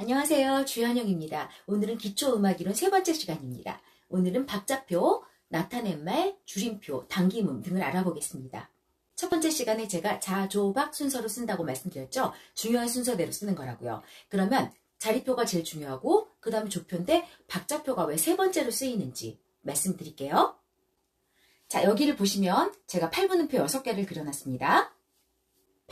안녕하세요. 주현영입니다. 오늘은 기초음악이론 세 번째 시간입니다. 오늘은 박자표, 나타낸 말, 줄임표, 당김음 등을 알아보겠습니다. 첫 번째 시간에 제가 자, 조, 박 순서로 쓴다고 말씀드렸죠. 중요한 순서대로 쓰는 거라고요. 그러면 자리표가 제일 중요하고 그 다음에 조표인데 박자표가 왜 세 번째로 쓰이는지 말씀드릴게요. 자, 여기를 보시면 제가 8분음표 6개를 그려놨습니다.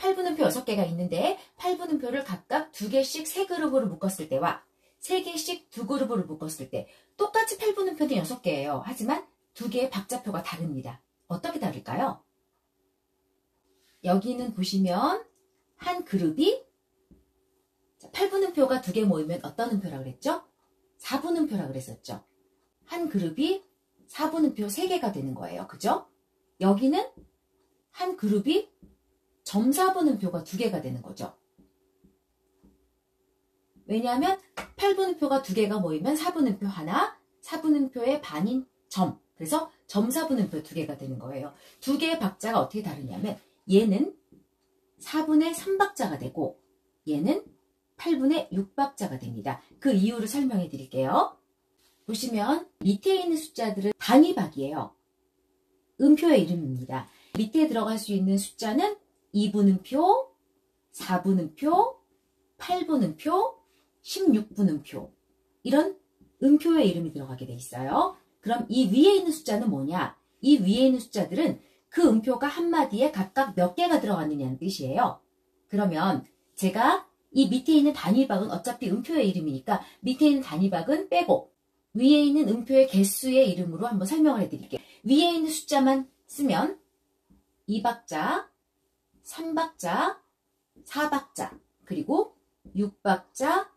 8분음표 6개가 있는데 8분음표를 각각 2개씩 3그룹으로 묶었을 때와 3개씩 2그룹으로 묶었을 때 똑같이 8분음표는 6개예요. 하지만 2개의 박자표가 다릅니다. 어떻게 다를까요? 여기는 보시면 한 그룹이 8분음표가 2개 모이면 어떤 음표라고 그랬죠? 4분음표라고 그랬었죠. 한 그룹이 4분음표 3개가 되는 거예요. 그죠? 여기는 한 그룹이 점사분음표가 2개가 되는 거죠. 왜냐하면 8분음표가 2개가 모이면 4분음표 하나, 4분음표의 반인 점. 그래서 점사분음표 2개가 되는 거예요. 2개의 박자가 어떻게 다르냐면 얘는 4분의 3박자가 되고 얘는 8분의 6박자가 됩니다. 그 이유를 설명해 드릴게요. 보시면 밑에 있는 숫자들은 단위박이에요. 음표의 이름입니다. 밑에 들어갈 수 있는 숫자는 2분음표, 4분음표, 8분음표, 16분음표 이런 음표의 이름이 들어가게 돼 있어요. 그럼 이 위에 있는 숫자는 뭐냐? 이 위에 있는 숫자들은 그 음표가 한마디에 각각 몇 개가 들어갔느냐는 뜻이에요. 그러면 제가 이 밑에 있는 단위박은 어차피 음표의 이름이니까 밑에 있는 단위박은 빼고 위에 있는 음표의 개수의 이름으로 한번 설명을 해드릴게요. 위에 있는 숫자만 쓰면 2박자, 3박자, 4박자, 그리고 6박자,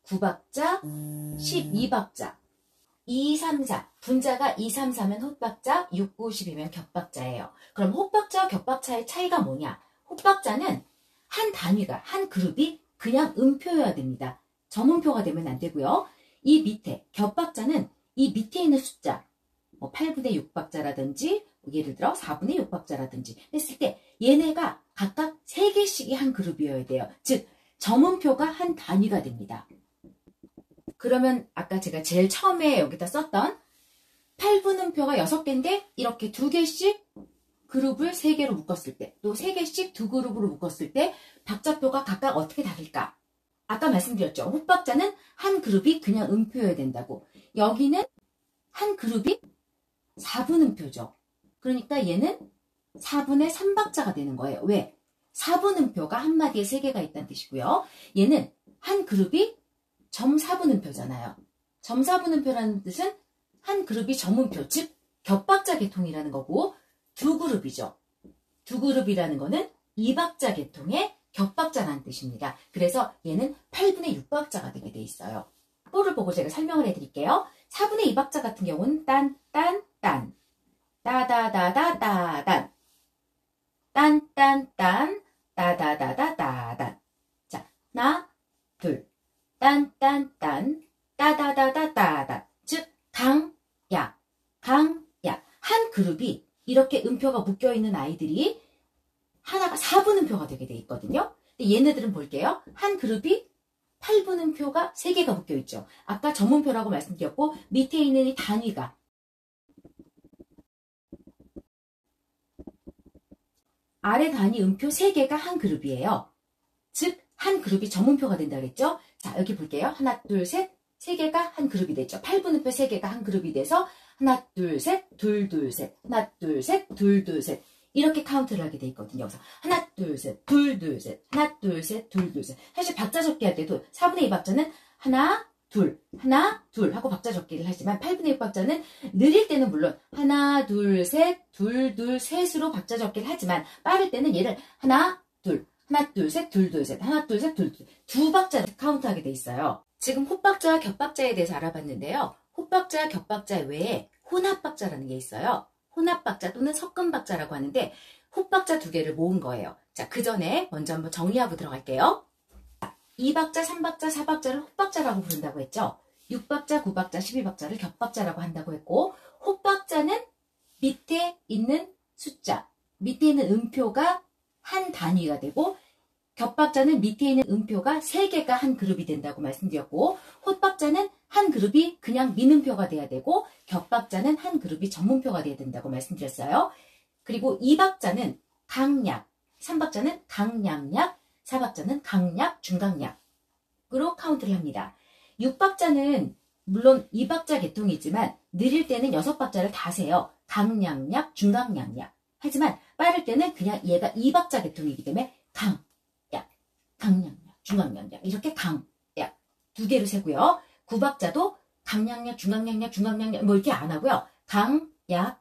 9박자, 12박자, 2, 3, 4. 분자가 2, 3, 4면 헛박자, 6, 9, 10이면 겹박자예요. 그럼 헛박자와 겹박자의 차이가 뭐냐? 헛박자는 한 단위가, 한 그룹이 그냥 음표여야 됩니다. 점음표가 되면 안 되고요. 이 밑에, 겹박자는 이 밑에 있는 숫자, 8분의 6박자라든지 예를 들어 4분의 6박자라든지 했을 때 얘네가 각각 3개씩이 한 그룹이어야 돼요. 즉 점음표가 한 단위가 됩니다. 그러면 아까 제가 제일 처음에 여기다 썼던 8분음표가 6개인데 이렇게 2개씩 그룹을 3개로 묶었을 때 또 3개씩 2그룹으로 묶었을 때 박자표가 각각 어떻게 다를까? 아까 말씀드렸죠. 헛박자는 한 그룹이 그냥 음표여야 된다고. 여기는 한 그룹이 4분음표죠. 그러니까 얘는 4분의 3박자가 되는 거예요. 왜? 4분음표가 한마디에 3개가 있다는 뜻이고요. 얘는 한 그룹이 점4분음표잖아요. 점4분음표라는 뜻은 한 그룹이 점음표, 즉 겹박자 계통이라는 거고 2그룹이죠. 2그룹이라는 거는 2박자 계통의 겹박자라는 뜻입니다. 그래서 얘는 8분의 6박자가 되게 돼 있어요. 악보를 보고 제가 설명을 해드릴게요. 4분의 2박자 같은 경우는 딴, 딴, 딴, 따다다다다단, 딴, 딴, 딴, 따다다다다단. 자, 하나, 둘, 딴, 딴, 딴, 따다다다다단. 즉, 강, 야, 강, 야. 한 그룹이 이렇게 음표가 묶여있는 아이들이 하나가 4분음표가 되게 돼 있거든요. 근데 얘네들은 볼게요. 한 그룹이 8분음표가 3개가 묶여있죠. 아까 점음표라고 말씀드렸고 밑에 있는 이 단위가 아래 단위 음표 3개가 한 그룹이에요. 즉 한 그룹이 점음표가 된다 그랬죠. 자, 여기 볼게요. 하나, 둘, 셋, 3개가 한 그룹이 됐죠. 8분음표 3개가 한 그룹이 돼서 하나, 둘, 셋, 둘, 둘, 셋, 하나, 둘, 셋, 둘, 둘, 셋 이렇게 카운트를 하게 돼 있거든요. 그래서 하나, 둘, 셋, 둘, 둘, 셋, 하나, 둘, 셋, 둘, 둘, 셋. 사실 박자 적기 할 때도 4분의 2박자는 하나, 둘 하고 박자 적기를 하지만 8분의 6박자는 느릴 때는 물론 하나, 둘, 셋, 둘, 둘, 셋으로 박자 적기를 하지만 빠를 때는 얘를 하나, 둘, 셋, 둘, 둘, 셋, 하나, 둘, 셋, 둘, 둘. 2박자 카운트하게 돼 있어요. 지금 헛박자와 겹박자에 대해서 알아봤는데요. 헛박자, 겹박자 외에 혼합박자라는 게 있어요. 혼합박자 또는 섞음박자라고 하는데 헛박자 2개를 모은 거예요. 자, 그 전에 먼저 한번 정리하고 들어갈게요. 2박자, 3박자, 4박자를 헛박자라고 부른다고 했죠. 6박자, 9박자, 12박자를 겹박자라고 한다고 했고 헛박자는 밑에 있는 숫자, 밑에 있는 음표가 한 단위가 되고 겹박자는 밑에 있는 음표가 3개가 한 그룹이 된다고 말씀드렸고, 홑박자는 한 그룹이 그냥 민음표가 돼야 되고, 겹박자는 한 그룹이 전문표가 돼야 된다고 말씀드렸어요. 그리고 2박자는 강약, 3박자는 강약약, 4박자는 강약, 중강약으로 카운트를 합니다. 6박자는 물론 2박자 계통이지만 느릴 때는 6박자를 다 세요. 강약약, 중강약약. 하지만 빠를 때는 그냥 얘가 2박자 계통이기 때문에 강약, 강약약, 중강약약 이렇게 강약 2개로 세고요. 9박자도 강약약, 중강약약, 중강약약 뭐 이렇게 안 하고요. 강약약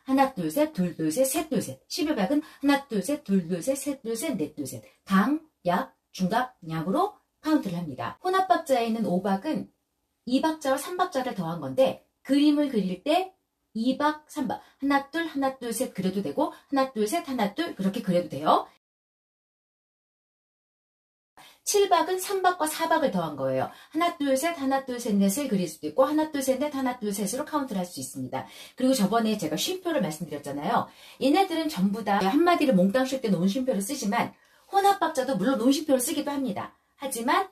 하나 둘 셋, 둘 둘 셋, 셋 둘 셋. 11박은 하나 둘 셋, 둘 둘 셋, 셋 둘 셋, 넷 둘 셋. 강약, 중강약으로 카운트를 합니다. 혼합박자에 있는 5박은 2박자와 3박자를 더한 건데 그림을 그릴 때 2박, 3박 하나 둘 셋 그려도 되고 하나 둘 셋 하나 둘 그렇게 그려도 돼요. 7박은 3박과 4박을 더한 거예요. 하나 둘 셋 넷을 그릴 수도 있고 하나 둘 셋 넷 하나 둘 셋으로 카운트를 할 수 있습니다. 그리고 저번에 제가 쉼표를 말씀드렸잖아요. 얘네들은 전부 다 한마디를 몽땅 쉴 때 논쉼표를 쓰지만 혼합박자도 물론 논쉼표를 쓰기도 합니다. 하지만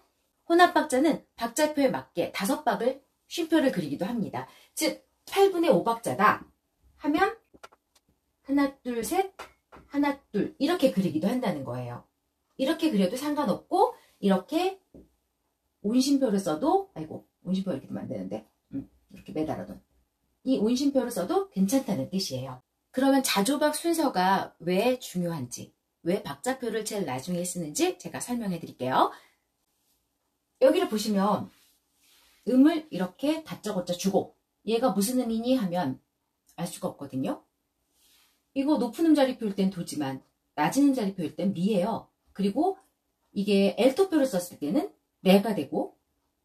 혼합박자는 박자표에 맞게 5박을 쉼표를 그리기도 합니다. 즉 8분의 5박자다 하면 하나 둘 셋 하나 둘 이렇게 그리기도 한다는 거예요. 이렇게 그려도 상관없고 이렇게 온심표를 써도 온심표 이렇게 하면 안 되는데 이렇게 매달아둔 이 온심표를 써도 괜찮다는 뜻이에요. 그러면 자조박 순서가 왜 중요한지, 왜 박자표를 제일 나중에 쓰는지 제가 설명해 드릴게요. 여기를 보시면 음을 이렇게 다짜고짜 주고 얘가 무슨 음이니 하면 알 수가 없거든요. 이거 높은 음자리표일 땐 도지만 낮은 음자리표일 땐 미예요. 그리고 이게 엘토표를 썼을 때는 레가 되고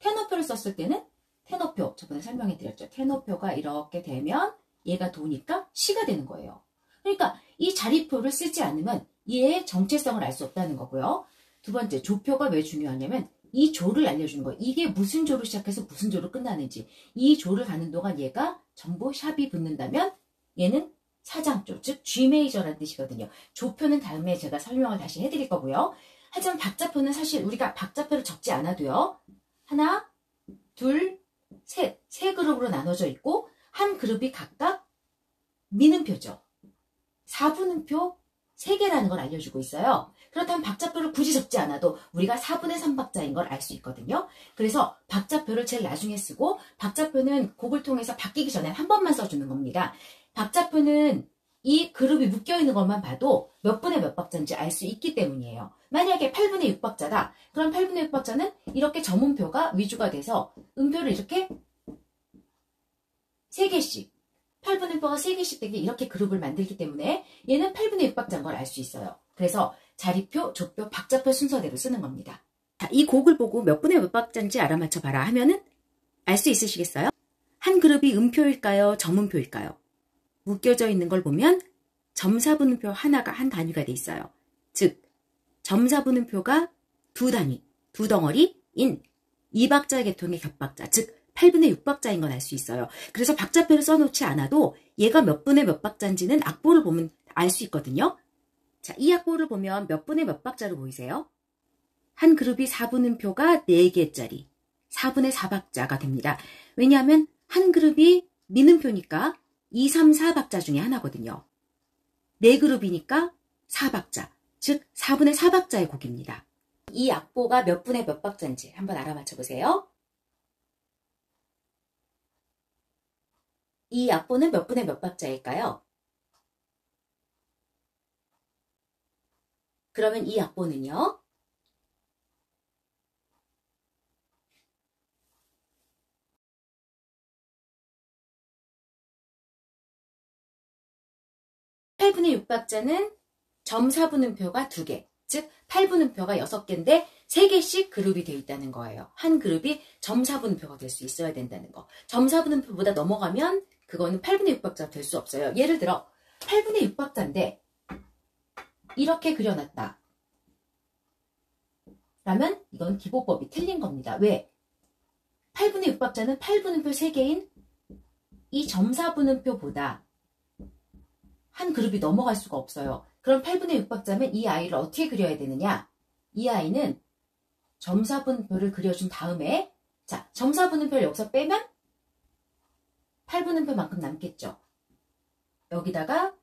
테너표를 썼을 때는 테너표, 저번에 설명해 드렸죠. 테너표가 이렇게 되면 얘가 도니까 시가 되는 거예요. 그러니까 이 자리표를 쓰지 않으면 얘의 정체성을 알 수 없다는 거고요. 두 번째, 조표가 왜 중요하냐면 이 조를 알려주는 거예요. 이게 무슨 조로 시작해서 무슨 조로 끝나는지. 이 조를 가는 동안 얘가 전부 샵이 붙는다면 얘는 사장조, 즉 G 메이저라는 뜻이거든요. 조표는 다음에 제가 설명을 다시 해드릴 거고요. 하지만 박자표는 사실 우리가 박자표를 적지 않아도요. 하나, 둘, 셋, 세 그룹으로 나눠져 있고 한 그룹이 각각 미는표죠. 4분음표 3개라는 걸 알려주고 있어요. 그렇다면 박자표를 굳이 적지 않아도 우리가 4분의 3박자인 걸 알 수 있거든요. 그래서 박자표를 제일 나중에 쓰고 박자표는 곡을 통해서 바뀌기 전에 한 번만 써주는 겁니다. 박자표는 이 그룹이 묶여있는 것만 봐도 몇 분의 몇 박자인지 알 수 있기 때문이에요. 만약에 8분의 6박자다. 그럼 8분의 6박자는 이렇게 점음표가 위주가 돼서 음표를 이렇게 3개씩 8분의 6박가 3개씩 되게 이렇게 그룹을 만들기 때문에 얘는 8분의 6박자인 걸 알 수 있어요. 그래서 자리표, 조표, 박자표 순서대로 쓰는 겁니다. 자, 이 곡을 보고 몇 분의 몇 박자인지 알아맞혀봐라 하면은 알 수 있으시겠어요? 한 그룹이 음표일까요? 점음표일까요? 묶여져 있는 걸 보면 점사분음표 하나가 한 단위가 돼 있어요. 즉 점사분음표가 두 단위, 두 덩어리인 2박자 계통의 겹박자, 즉 8분의 6박자인 걸 알 수 있어요. 그래서 박자표를 써놓지 않아도 얘가 몇 분의 몇 박자인지는 악보를 보면 알 수 있거든요. 자, 이 악보를 보면 몇 분의 몇 박자로 보이세요? 한 그룹이 4분음표가 4개짜리 4분의 4박자가 됩니다. 왜냐하면 한 그룹이 미음표니까 2, 3, 4박자 중에 하나거든요. 4그룹이니까 4박자, 즉 4분의 4박자의 곡입니다. 이 악보가 몇 분의 몇 박자인지 한번 알아맞혀 보세요. 이 악보는 몇 분의 몇 박자일까요? 그러면 이 악보는요? (8분의 6박자는) 점사분음표가 2개, 즉 8분음표가 6개인데 3개씩 그룹이 되어 있다는 거예요. 한 그룹이 점사분음표가 될 수 있어야 된다는 거. 점사분음표보다 넘어가면 그거는 8분의 6박자가 될 수 없어요. 예를 들어 8분의 6박자인데 이렇게 그려놨다. 라면 이건 기보법이 틀린 겁니다. 왜? 8분의 6박자는 8분음표 3개인 이 점사분음표보다 한 그룹이 넘어갈 수가 없어요. 그럼 8분의 6박자면 이 아이를 어떻게 그려야 되느냐? 이 아이는 점사분음표를 그려준 다음에 자, 점사분음표를 여기서 빼면 8분음표만큼 남겠죠. 여기다가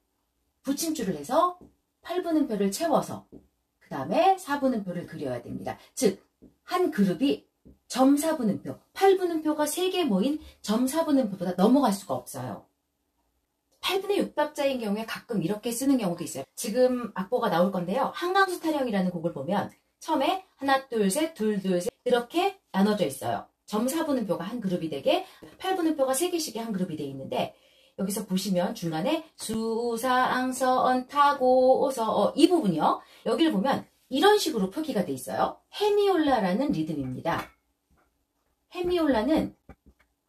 붙임줄을 해서 8분음표를 채워서 그 다음에 4분음표를 그려야 됩니다. 즉, 한 그룹이 점4분음표, 8분음표가 3개 모인 점4분음표보다 넘어갈 수가 없어요. 8분의 6박자인 경우에 가끔 이렇게 쓰는 경우도 있어요. 지금 악보가 나올 건데요. 한강수 타령이라는 곡을 보면 처음에 하나, 둘, 셋, 둘, 둘, 셋 이렇게 나눠져 있어요. 점4분음표가 한 그룹이 되게 8분음표가 3개씩이 한 그룹이 되어 있는데 여기서 보시면 중간에 수상선 타고 오서 이 부분이요. 여기를 보면 이런 식으로 표기가 돼 있어요. 헤미올라라는 리듬입니다. 헤미올라는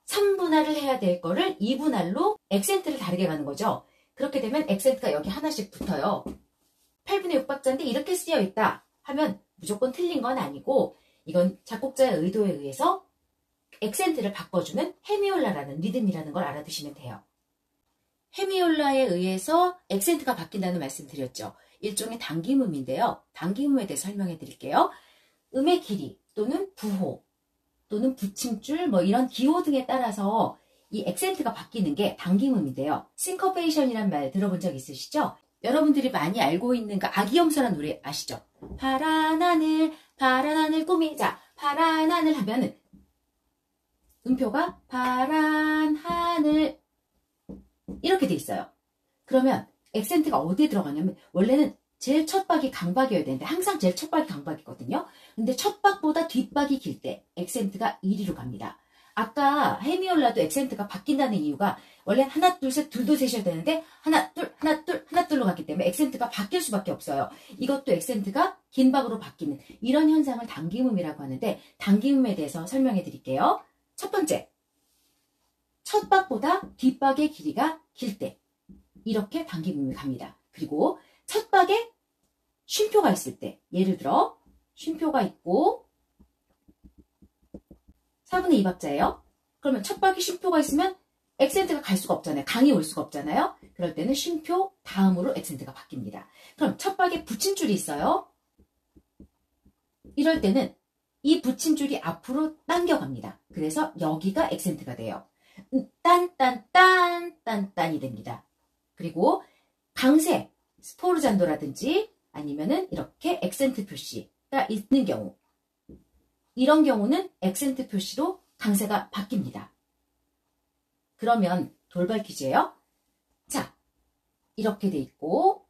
3분할을 해야 될 거를 2분할로 액센트를 다르게 가는 거죠. 그렇게 되면 액센트가 여기 하나씩 붙어요. 8분의 6박자인데 이렇게 쓰여 있다 하면 무조건 틀린 건 아니고 이건 작곡자의 의도에 의해서 액센트를 바꿔주는 헤미올라라는 리듬이라는 걸 알아두시면 돼요. 헤미올라에 의해서 액센트가 바뀐다는 말씀 드렸죠. 일종의 당김음인데요. 당김음에 대해서 설명해 드릴게요. 음의 길이 또는 부호 또는 붙임줄 뭐 이런 기호 등에 따라서 이 액센트가 바뀌는 게 당김음인데요. 싱커페이션이란 말 들어본 적 있으시죠? 여러분들이 많이 알고 있는 그 아기염소란 노래 아시죠? 파란 하늘 꿈이 자 파란 하늘 하면은 음표가 파란 하늘 이렇게 돼 있어요. 그러면 액센트가 어디에 들어가냐면 원래는 제일 첫 박이 강박이어야 되는데 항상 제일 첫 박이 강박이거든요. 근데 첫 박보다 뒷박이 길 때 액센트가 이리로 갑니다. 아까 헤미올라도 액센트가 바뀐다는 이유가 원래 하나 둘 셋 둘도 셋이어야 되는데 하나 둘 하나 둘 하나 둘로 갔기 때문에 액센트가 바뀔 수밖에 없어요. 이것도 액센트가 긴 박으로 바뀌는 이런 현상을 당김음이라고 하는데 당김음에 대해서 설명해 드릴게요. 첫 번째, 첫 박보다 뒷박의 길이가 길 때 이렇게 당김음이 갑니다. 그리고 첫 박에 쉼표가 있을 때 예를 들어 쉼표가 있고 4분의 2박자예요. 그러면 첫 박에 쉼표가 있으면 액센트가 갈 수가 없잖아요. 강이 올 수가 없잖아요. 그럴 때는 쉼표 다음으로 액센트가 바뀝니다. 그럼 첫 박에 붙임줄이 있어요. 이럴 때는 이 붙임줄이 앞으로 당겨갑니다. 그래서 여기가 액센트가 돼요. 딴딴딴딴딴이 됩니다. 그리고 강세, 스포르잔도라든지 아니면은 이렇게 액센트 표시가 있는 경우 이런 경우는 액센트 표시로 강세가 바뀝니다. 그러면 돌발 퀴즈예요. 자, 이렇게 돼 있고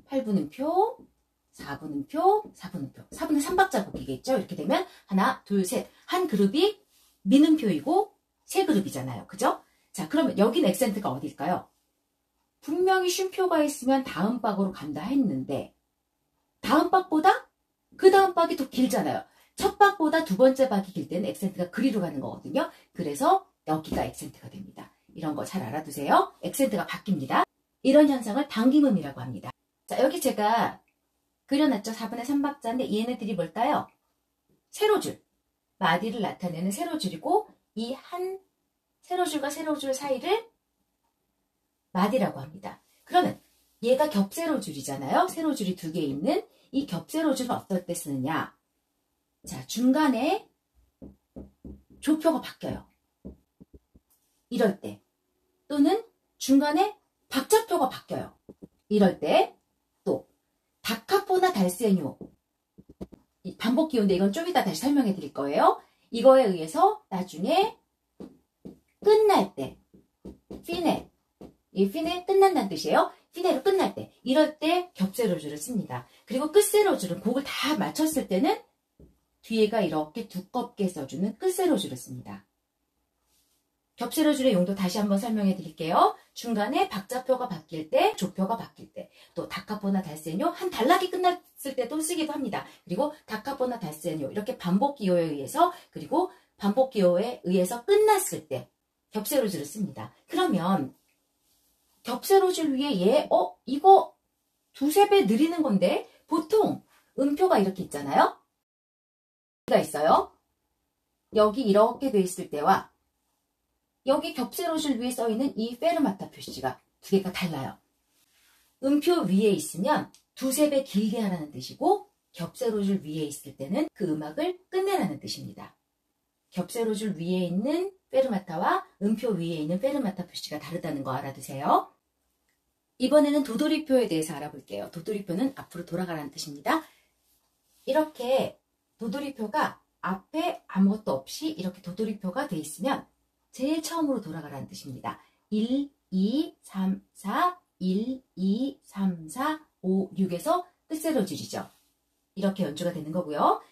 8분음표, 4분음표, 4분음표, 4분의 3박자 곡이겠죠. 이렇게 되면 하나, 둘, 셋 한 그룹이 민음표이고 세 그룹이잖아요. 그죠? 자, 그러면 여긴 액센트가 어딜까요? 분명히 쉼표가 있으면 다음 박으로 간다 했는데 다음 박보다 그 다음 박이 더 길잖아요. 첫 박보다 두 번째 박이 길 때는 액센트가 그리로 가는 거거든요. 그래서 여기가 액센트가 됩니다. 이런 거 잘 알아두세요. 액센트가 바뀝니다. 이런 현상을 당김음이라고 합니다. 자, 여기 제가 그려놨죠. 4분의 3박자인데 얘네들이 뭘까요? 세로줄, 마디를 나타내는 세로줄이고 이 한 세로줄과 세로줄 사이를 마디라고 합니다. 그러면 얘가 겹세로줄이잖아요. 세로줄이 두 개 있는 이 겹세로줄은 어떨 때 쓰느냐? 자, 중간에 조표가 바뀌어요. 이럴 때 또는 중간에 박자표가 바뀌어요. 이럴 때 또 다카포나 달세뇨 반복 기호인데 이건 좀 이따 다시 설명해 드릴 거예요. 이거에 의해서 나중에 끝날 때 피네 이 피네 끝난다는 뜻이에요. 피네로 끝날 때 이럴 때 겹세로줄을 씁니다. 그리고 끝세로줄은 곡을 다 맞췄을 때는 뒤에가 이렇게 두껍게 써주는 끝세로줄을 씁니다. 겹세로줄의 용도 다시 한번 설명해 드릴게요. 중간에 박자표가 바뀔 때, 조표가 바뀔 때, 또 다카포나 달세뇨, 한 단락이 끝났을 때도 쓰기도 합니다. 그리고 다카포나 달세뇨 이렇게 반복 기호에 의해서 그리고 반복 기호에 의해서 끝났을 때 겹세로줄을 씁니다. 그러면 겹세로줄 위에 이거 두세 배 느리는 건데 보통 음표가 이렇게 있잖아요. 가 있어요. 여기 이렇게 돼 있을 때와 여기 겹세로줄 위에 써있는 이 페르마타 표시가 두 개가 달라요. 음표 위에 있으면 두세 배 길게 하라는 뜻이고 겹세로줄 위에 있을 때는 그 음악을 끝내라는 뜻입니다. 겹세로줄 위에 있는 페르마타와 음표 위에 있는 페르마타 표시가 다르다는 거 알아두세요. 이번에는 도돌이표에 대해서 알아볼게요. 도돌이표는 앞으로 돌아가라는 뜻입니다. 이렇게 도돌이표가 앞에 아무것도 없이 이렇게 도돌이표가 돼 있으면 제일 처음으로 돌아가라는 뜻입니다. 1, 2, 3, 4, 1, 2, 3, 4, 5, 6에서 끝세로줄이죠. 이렇게 연주가 되는 거고요.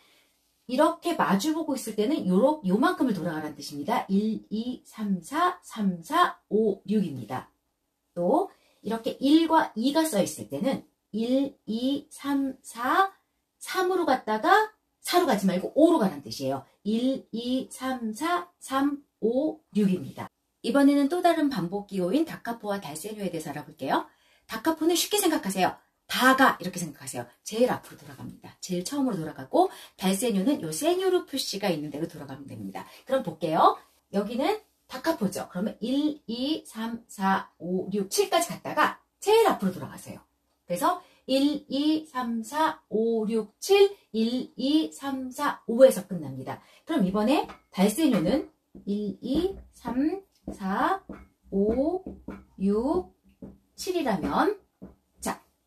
이렇게 마주보고 있을 때는 요만큼을 돌아가라는 뜻입니다. 1, 2, 3, 4, 3, 4, 5, 6입니다. 또 이렇게 1과 2가 써 있을 때는 1, 2, 3, 4, 3으로 갔다가 4로 가지 말고 5로 가라는 뜻이에요. 1, 2, 3, 4, 3, 5, 6입니다. 이번에는 또 다른 반복 기호인 다카포와 달세뇨에 대해서 알아볼게요. 다카포는 쉽게 생각하세요. 다가 이렇게 생각하세요. 제일 앞으로 돌아갑니다. 제일 처음으로 돌아가고 달세뇨는 요 세뇨로 표시가 있는 대로 돌아가면 됩니다. 그럼 볼게요. 여기는 다카포죠. 그러면 1, 2, 3, 4, 5, 6, 7까지 갔다가 제일 앞으로 돌아가세요. 그래서 1, 2, 3, 4, 5, 6, 7, 1, 2, 3, 4, 5에서 끝납니다. 그럼 이번에 달세뇨는 1, 2, 3, 4, 5, 6, 7이라면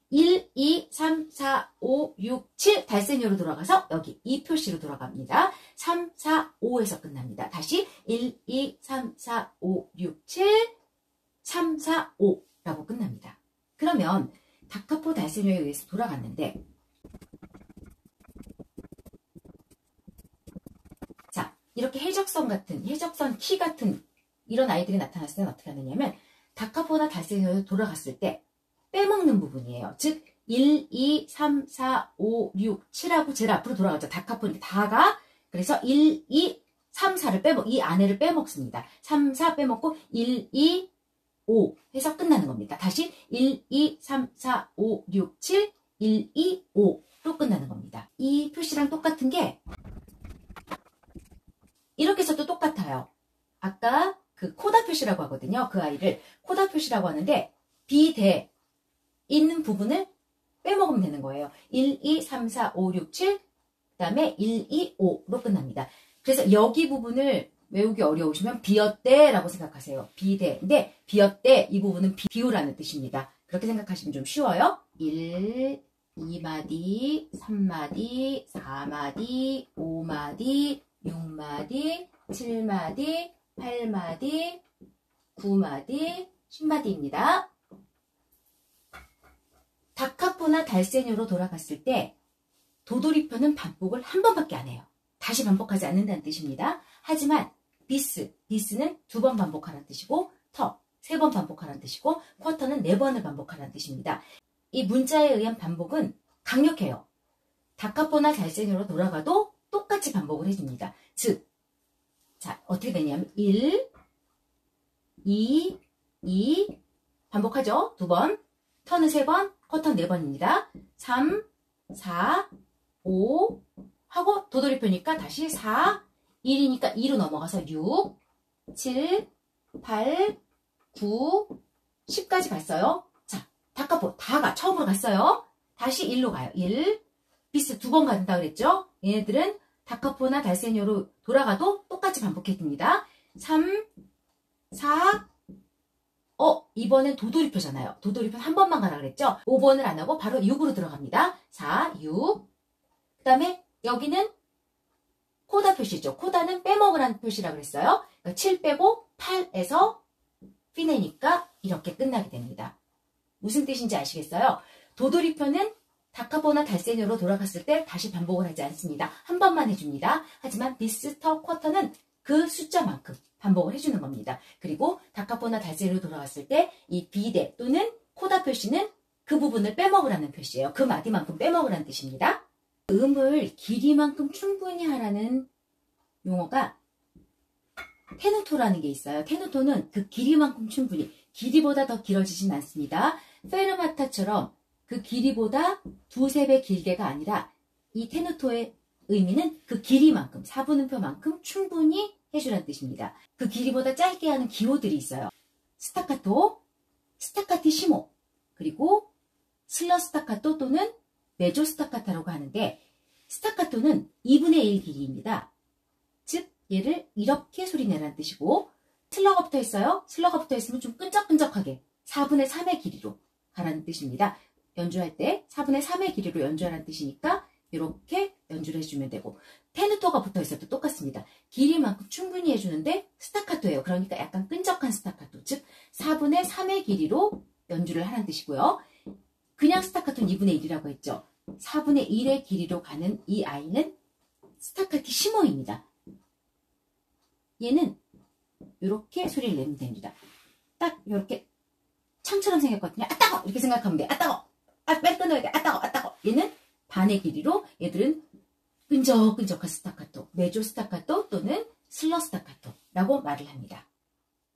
1, 2, 3, 4, 5, 6, 7 달세뇨로 돌아가서 여기 이 표시로 돌아갑니다. 3, 4, 5에서 끝납니다. 다시 1, 2, 3, 4, 5, 6, 7, 3, 4, 5라고 끝납니다. 그러면 다카포 달세뇨에 의해서 돌아갔는데 자, 이렇게 해적선 키 같은 이런 아이들이 나타났을 때는 어떻게 하느냐면 다카포나 달세뇨에 돌아갔을 때 빼먹는 부분이에요. 즉 1, 2, 3, 4, 5, 6, 7하고 제일 앞으로 돌아가죠. 다카포는 다가 그래서 1, 2, 3, 4를 이 안에를 빼먹습니다. 3, 4 빼먹고 1, 2, 5 해서 끝나는 겁니다. 다시 1, 2, 3, 4, 5, 6, 7, 1, 2, 5로 끝나는 겁니다. 이 표시랑 똑같은 게 이렇게 해서도 똑같아요. 아까 그 코다 표시라고 하거든요. 그 아이를 코다 표시라고 하는데 비대 있는 부분을 빼먹으면 되는 거예요. 1, 2, 3, 4, 5, 6, 7, 그 다음에 1, 2, 5로 끝납니다. 그래서 여기 부분을 외우기 어려우시면 비었대 라고 생각하세요. 비대. 근데 비었대 이 부분은 비우라는 뜻입니다. 그렇게 생각하시면 좀 쉬워요. 1, 2마디, 3마디, 4마디, 5마디, 6마디, 7마디, 8마디, 9마디, 10마디입니다. 다카포나 달세뇨로 돌아갔을 때 도돌이표는 반복을 한 번밖에 안 해요. 다시 반복하지 않는다는 뜻입니다. 하지만 비스는 2번 반복하라는 뜻이고 터 3번 반복하라는 뜻이고 쿼터는 4번을 반복하라는 뜻입니다. 이 문자에 의한 반복은 강력해요. 다카포나 달세뇨로 돌아가도 똑같이 반복을 해줍니다. 즉, 자 어떻게 되냐면 1, 2, 2 반복하죠. 2번, 터는 3번, 쿼터는 4번입니다. 3, 4, 5 하고 도돌이표니까 다시 4, 1이니까 2로 넘어가서 6, 7, 8, 9, 10까지 갔어요. 자, 다카포 다가 처음으로 갔어요. 다시 1로 가요. 1, 비스 2번 간다 그랬죠? 얘네들은 다카포나 달세뇨로 돌아가도 똑같이 반복해줍니다. 3, 4, 이번엔 도돌이표잖아요. 도돌이표 한 번만 가라 그랬죠? 5번을 안 하고 바로 6으로 들어갑니다. 4, 6. 그 다음에 여기는 코다 표시죠. 코다는 빼먹으라는 표시라고 그랬어요. 그러니까 7 빼고 8에서 피네니까 이렇게 끝나게 됩니다. 무슨 뜻인지 아시겠어요? 도돌이표는 다카포나 달세뇨로 돌아갔을 때 다시 반복을 하지 않습니다. 한 번만 해줍니다. 하지만 비스터 쿼터는 그 숫자만큼 반복을 해주는 겁니다. 그리고 다카포나 달세뇨로 돌아갔을 때 이 비대 또는 코다 표시는 그 부분을 빼먹으라는 표시예요. 그 마디만큼 빼먹으라는 뜻입니다. 음을 길이만큼 충분히 하라는 용어가 테누토라는 게 있어요. 테누토는 그 길이만큼 충분히, 길이보다 더 길어지진 않습니다. 페르마타처럼 그 길이보다 2, 3배 길게가 아니라 이 테누토의 의미는 그 길이만큼, 4분음표만큼 충분히 해주라는 뜻입니다. 그 길이보다 짧게 하는 기호들이 있어요. 스타카토, 스타카티시모, 그리고 슬러 스타카토 또는 메조 스타카타라고 하는데 스타카토는 2분의 1 길이입니다. 즉 얘를 이렇게 소리내라는 뜻이고, 슬러가 붙어 있어요. 슬러가 붙어 있으면 좀 끈적끈적하게 4분의 3의 길이로 가라는 뜻입니다. 연주할 때 4분의 3의 길이로 연주하라는 뜻이니까 이렇게 연주를 해주면 되고, 테누토가 붙어 있어도 똑같습니다. 길이만큼 충분히 해주는데 스타카토예요. 그러니까 약간 끈적한 스타카토, 즉 4분의 3의 길이로 연주를 하라는 뜻이고요. 그냥 스타카토는 2분의 1이라고 했죠. 4분의 1의 길이로 가는 이 아이는 스타카티시모입니다. 얘는 이렇게 소리를 내면 됩니다. 딱 이렇게 창처럼 생겼거든요. 아 따거! 이렇게 생각하면 돼. 아 따거! 아 빨리 끊어야 돼. 아 따거! 아 따거! 얘는 반의 길이로, 얘들은 끈적끈적한 스타카토, 메조 스타카토 또는 슬러 스타카토라고 말을 합니다.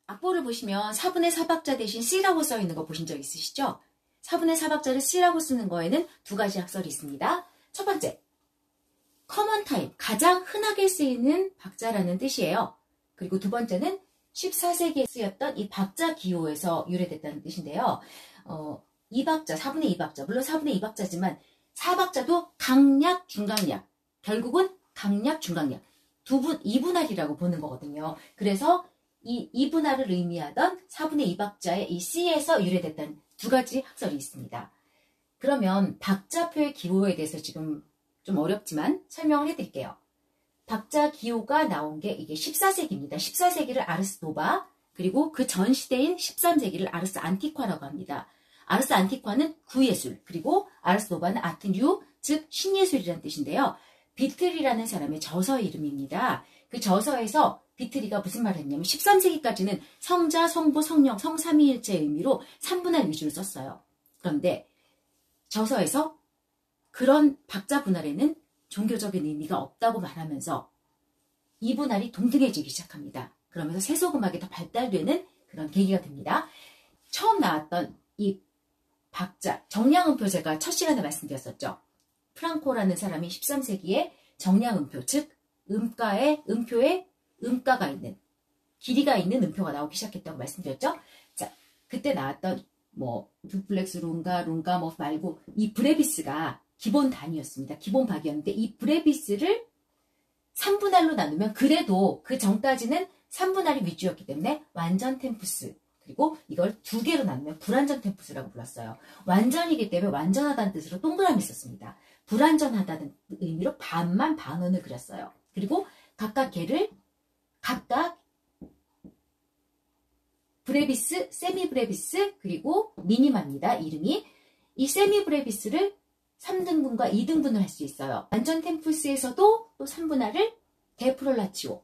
악보를 보시면 4분의 4박자 대신 C라고 써 있는 거 보신 적 있으시죠? 4분의 4박자를 C라고 쓰는 거에는 두 가지 학설이 있습니다. 첫 번째, 커먼 타임, 가장 흔하게 쓰이는 박자라는 뜻이에요. 그리고 두 번째는 14세기에 쓰였던 이 박자 기호에서 유래됐다는 뜻인데요. 2박자, 4분의 2박자, 물론 4분의 2박자지만 4박자도 강약, 중강약, 결국은 강약, 중강약, 2분할이라고 보는 거거든요. 그래서 이 2분할을 의미하던 4분의 2박자의 이 C에서 유래됐다는 두 가지 학설이 있습니다. 그러면 박자표의 기호에 대해서 지금 좀 어렵지만 설명을 해드릴게요. 박자 기호가 나온 게 이게 14세기입니다. 14세기를 아르스 노바, 그리고 그 전 시대인 13세기를 아르스 안티콰라고 합니다. 아르스 안티콰는 구예술, 그리고 아르스 노바는 아트뉴, 즉 신예술이라는 뜻인데요. 비트리라는 사람의 저서 이름입니다. 그 저서에서 비트리가 무슨 말을 했냐면 13세기까지는 성자, 성부, 성령, 성삼위일체의 의미로 3분할 위주로 썼어요. 그런데 저서에서 그런 박자 분할에는 종교적인 의미가 없다고 말하면서 2분할이 동등해지기 시작합니다. 그러면서 세속음악이 더 발달되는 그런 계기가 됩니다. 처음 나왔던 이 박자, 정량음표 제가 첫 시간에 말씀드렸었죠. 프랑코라는 사람이 13세기에 정량음표, 즉 음표에 음가가 있는, 길이가 있는 음표가 나오기 시작했다고 말씀드렸죠. 자, 그때 나왔던 뭐 두플렉스, 룬가 뭐 말고 이 브레비스가 기본 단위였습니다. 기본 박이었는데 이 브레비스를 3분할로 나누면 그래도 그 전까지는 3분할이 위주였기 때문에 완전 템푸스, 그리고 이걸 두 개로 나누면 불완전 템푸스라고 불렀어요. 완전이기 때문에 완전하다는 뜻으로 동그라미 썼습니다. 불완전하다는 의미로 반원을 그렸어요. 그리고 각각 브레비스, 세미 브레비스, 그리고 미니마입니다. 이름이. 이 세미 브레비스를 3등분과 2등분을 할 수 있어요. 완전 템푸스에서도 또 3분할을 데프롤라치오,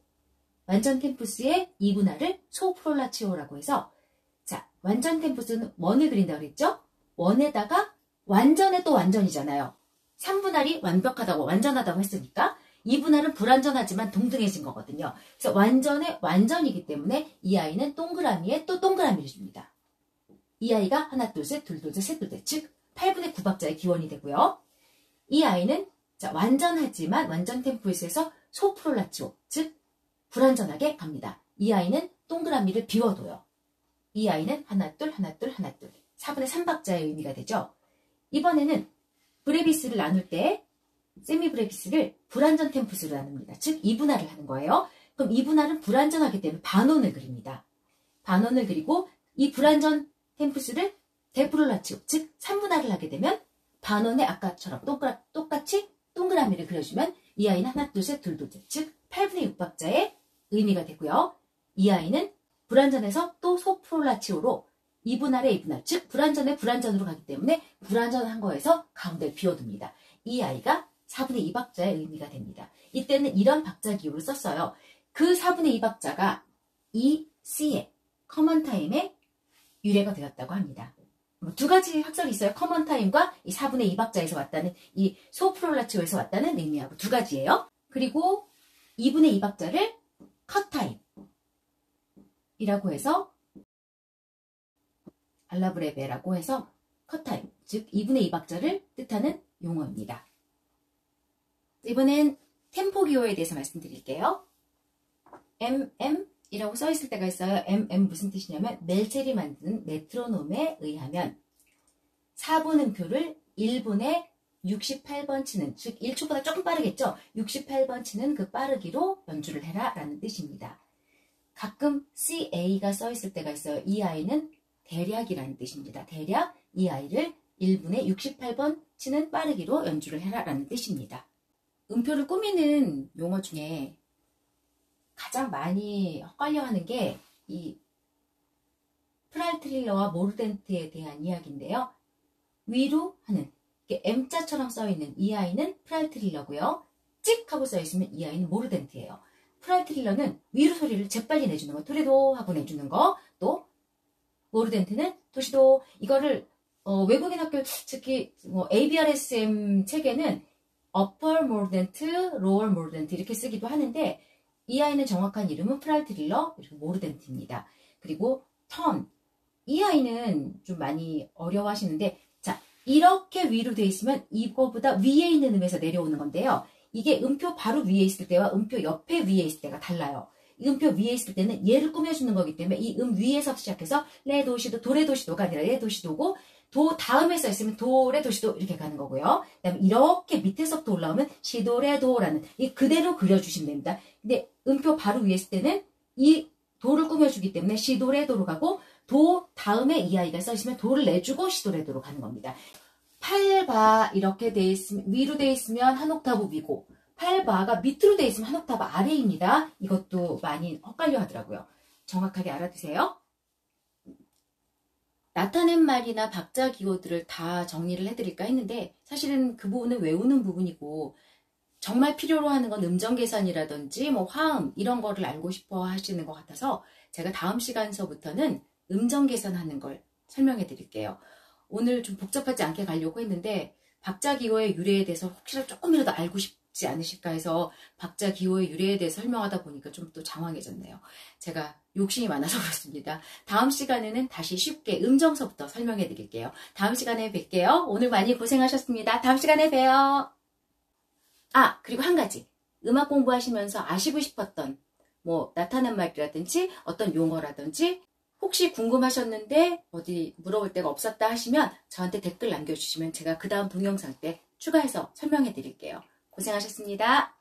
완전 템푸스의 2분할을 소프롤라치오라고 해서, 자, 완전 템푸스는 원을 그린다고 그랬죠? 원에다가 완전에 또 완전이잖아요. 3분할이 완벽하다고, 완전하다고 했으니까 2분할은 불완전하지만 동등해진 거거든요. 그래서 완전의 완전이기 때문에 이 아이는 동그라미에 또 동그라미를 줍니다. 이 아이가 하나, 둘, 셋, 둘, 둘, 셋, 둘, 셋, 즉 8분의 9박자의 기원이 되고요. 이 아이는 자, 완전하지만 완전 템포에서 소프롤라치오, 즉 불완전하게 갑니다. 이 아이는 동그라미를 비워둬요. 이 아이는 하나, 둘, 하나, 둘, 하나, 둘, 4분의 3박자의 의미가 되죠. 이번에는 브레비스를 나눌 때 세미 브레비스를 불완전 템포스로 나눕니다. 즉 2분할을 하는 거예요. 그럼 2분할은 불완전하기 때문에 반원을 그립니다. 반원을 그리고 이 불완전 템포스를 데프롤라치오, 즉 3분할을 하게 되면 반원의 아까처럼 똑같이 동그라미를 그려주면 이 아이는 하나, 둘, 셋, 둘, 둘, 셋, 즉 8분의 6박자의 의미가 되고요. 이 아이는 불완전에서 또 소프롤라치오로 2분할의 2분할, 즉 불완전의 불완전으로 가기 때문에 불완전한 거에서 가운데를 비워둡니다. 이 아이가 4분의 2박자의 의미가 됩니다. 이때는 이런 박자 기호를 썼어요. 그 4분의 2박자가 이 C의 커먼 타임의 유래가 되었다고 합니다. 두 가지 학설이 있어요. 커먼 타임과 이 4분의 2박자에서 왔다는, 이 소프롤라치오에서 왔다는 의미하고 두 가지예요. 그리고 2분의 2박자를 컷 타임이라고 해서 알라브레베라고 해서 컷 타임, 즉 2분의 2박자를 뜻하는 용어입니다. 이번엔 템포 기호에 대해서 말씀드릴게요. 이라고 써있을 때가 있어요. 무슨 뜻이냐면 멜첼이 만든 메트로놈에 의하면 4분음표를 1분의 68번 치는, 즉 1초보다 조금 빠르겠죠? 68번 치는 그 빠르기로 연주를 해라 라는 뜻입니다. 가끔 CA가 써 있을 때가 있어요. 이 아이는 대략이라는 뜻입니다. 대략 이 아이를 1분에 68번 치는 빠르기로 연주를 해라 라는 뜻입니다. 음표를 꾸미는 용어 중에 가장 많이 헷갈려 하는 게 이 프랄트릴러와 모르덴트에 대한 이야기인데요. 위로 하는 M자처럼 써있는 이 아이는 프랄트릴러고요. 찍 하고 써있으면 이 아이는 모르덴트예요. 프랄트릴러는 위로 소리를 재빨리 내주는 거, 토레도 하고 내주는 거, 또 모르덴트는 도시도. 이거를 외국인 학교 특히 ABRSM 책에는 upper mordent, lower mordent 이렇게 쓰기도 하는데 이 아이는 정확한 이름은 프랄트릴러 그리고 모르덴트입니다. 그리고 턴, 이 아이는 좀 많이 어려워하시는데 자, 이렇게 위로 돼 있으면 이거보다 위에 있는 음에서 내려오는 건데요. 이게 음표 바로 위에 있을 때와 음표 옆에 위에 있을 때가 달라요. 이 음표 위에 있을 때는 얘를 꾸며주는 거기 때문에 이 위에서 시작해서 레 도시도 도레 도시도가 아니라 레 도시도고 도 다음에 써 있으면 도레 도시도 이렇게 가는 거고요. 그다음에 이렇게 밑에서부터 올라오면 시도레도라는 이 그대로 그려주시면 됩니다. 근데 음표 바로 위에 있을 때는 이 도를 꾸며주기 때문에 시도레도로 가고 도 다음에 이 아이가 써 있으면 도를 내주고 시도레도로 가는 겁니다. 8바 이렇게 돼 있으면 위로 돼 있으면 한 옥타브 위고 8바가 밑으로 돼 있으면 한 옥타브 아래입니다. 이것도 많이 헷갈려 하더라고요. 정확하게 알아두세요. 나타낸 말이나 박자 기호들을 다 정리를 해드릴까 했는데 사실은 그 부분은 외우는 부분이고 정말 필요로 하는 건 음정 계산이라든지 뭐 화음 이런 거를 알고 싶어 하시는 것 같아서 제가 다음 시간서부터는 음정 계산하는 걸 설명해 드릴게요. 오늘 좀 복잡하지 않게 가려고 했는데 박자 기호의 유래에 대해서 혹시라도 조금이라도 알고 싶지 않으실까 해서 박자 기호의 유래에 대해서 설명하다 보니까 좀 또 장황해졌네요. 제가 욕심이 많아서 그렇습니다. 다음 시간에는 다시 쉽게 음정서부터 설명해 드릴게요. 다음 시간에 뵐게요. 오늘 많이 고생하셨습니다. 다음 시간에 봬요. 아, 그리고 한 가지. 음악 공부하시면서 아시고 싶었던 뭐 나타난 말이라든지 어떤 용어라든지 혹시 궁금하셨는데 어디 물어볼 데가 없었다 하시면 저한테 댓글 남겨주시면 제가 그 다음 동영상 때 추가해서 설명해 드릴게요. 고생하셨습니다.